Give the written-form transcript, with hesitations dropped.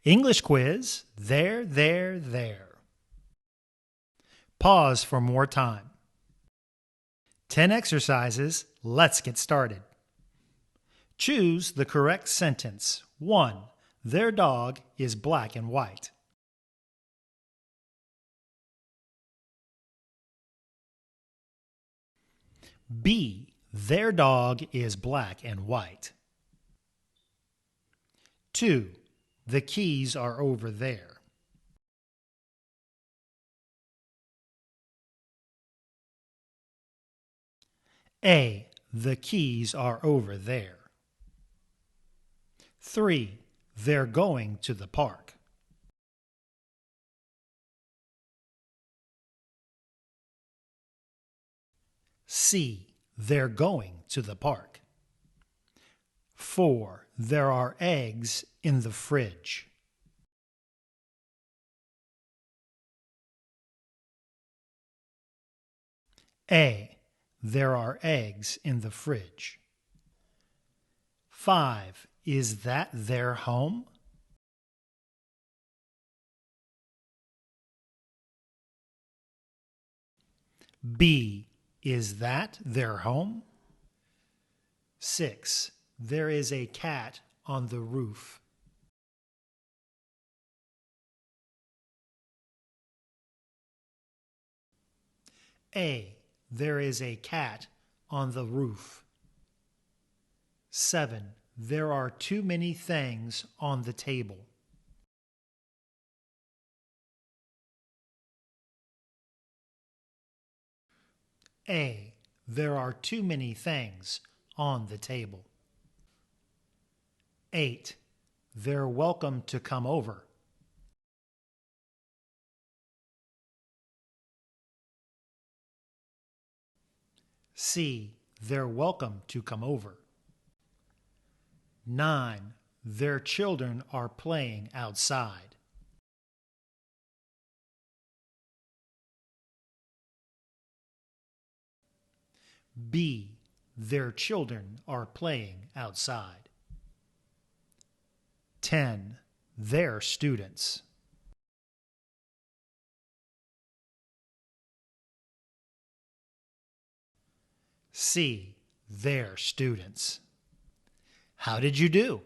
English quiz, there, there, there. Pause for more time. 10 exercises, let's get started. Choose the correct sentence. 1. Their dog is black and white. B. Their dog is black and white. 2. The keys are over there. A. The keys are over there. 3. They're going to the park. C. They're going to the park. 4. There are eggs in the fridge. A. There are eggs in the fridge. 5. Is that their home? B. Is that their home? 6. There is a cat on the roof. A. There is a cat on the roof. 7. There are too many things on the table. A. There are too many things on the table. 8. They're welcome to come over. C. They're welcome to come over. 9. Their children are playing outside. B. Their children are playing outside. 10. They're students. C. They're students. How did you do?